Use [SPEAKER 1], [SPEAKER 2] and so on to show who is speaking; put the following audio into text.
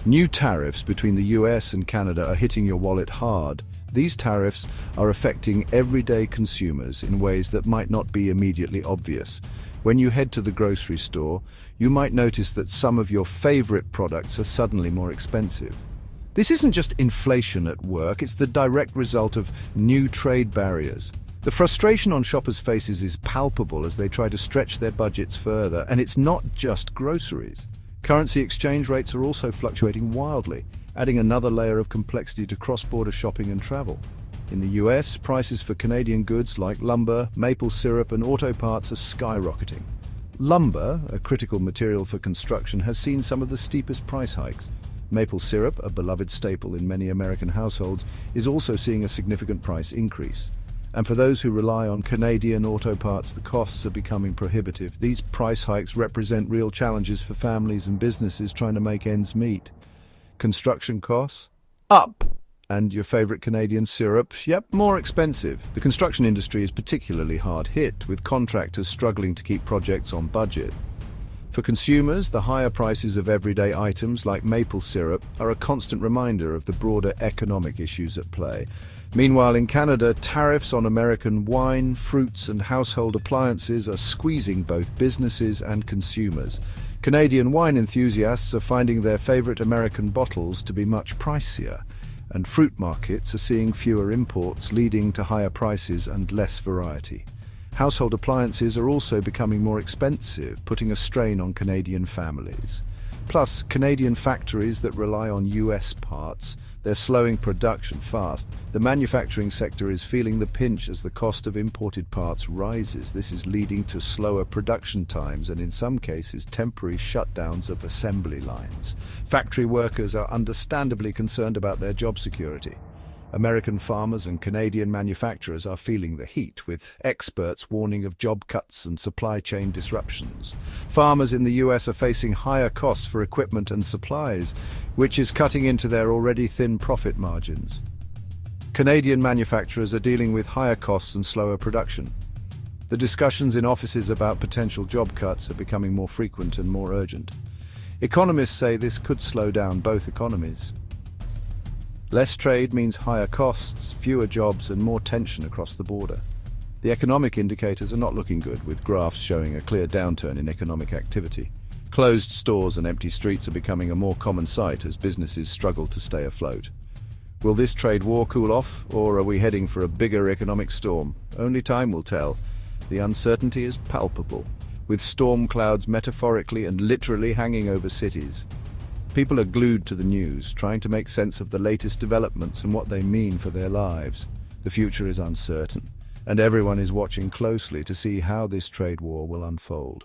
[SPEAKER 1] New tariffs between the US and Canada are hitting your wallet hard. These tariffs are affecting everyday consumers in ways that might not be immediately obvious. When you head to the grocery store, you might notice that some of your favorite products are suddenly more expensive. This isn't just inflation at work, it's the direct result of new trade barriers. The frustration on shoppers' faces is palpable as they try to stretch their budgets further, and it's not just groceries. Currency exchange rates are also fluctuating wildly, adding another layer of complexity to cross-border shopping and travel. In the US, prices for Canadian goods like lumber, maple syrup, and auto parts are skyrocketing. Lumber, a critical material for construction, has seen some of the steepest price hikes. Maple syrup, a beloved staple in many American households, is also seeing a significant price increase. And for those who rely on Canadian auto parts, the costs are becoming prohibitive. These price hikes represent real challenges for families and businesses trying to make ends meet. Construction costs? Up! And your favorite Canadian syrup? Yep, more expensive. The construction industry is particularly hard hit, with contractors struggling to keep projects on budget. For consumers, the higher prices of everyday items like maple syrup are a constant reminder of the broader economic issues at play. Meanwhile, in Canada, tariffs on American wine, fruits, and household appliances are squeezing both businesses and consumers. Canadian wine enthusiasts are finding their favorite American bottles to be much pricier, and fruit markets are seeing fewer imports, leading to higher prices and less variety. Household appliances are also becoming more expensive, putting a strain on Canadian families. Plus, Canadian factories that rely on US parts, they're slowing production fast. The manufacturing sector is feeling the pinch as the cost of imported parts rises. This is leading to slower production times and, in some cases, temporary shutdowns of assembly lines. Factory workers are understandably concerned about their job security. American farmers and Canadian manufacturers are feeling the heat, with experts warning of job cuts and supply chain disruptions. Farmers in the US are facing higher costs for equipment and supplies, which is cutting into their already thin profit margins. Canadian manufacturers are dealing with higher costs and slower production. The discussions in offices about potential job cuts are becoming more frequent and more urgent. Economists say this could slow down both economies. Less trade means higher costs, fewer jobs, and more tension across the border. The economic indicators are not looking good, with graphs showing a clear downturn in economic activity. Closed stores and empty streets are becoming a more common sight as businesses struggle to stay afloat. Will this trade war cool off, or are we heading for a bigger economic storm? Only time will tell. The uncertainty is palpable, with storm clouds metaphorically and literally hanging over cities. People are glued to the news, trying to make sense of the latest developments and what they mean for their lives. The future is uncertain, and everyone is watching closely to see how this trade war will unfold.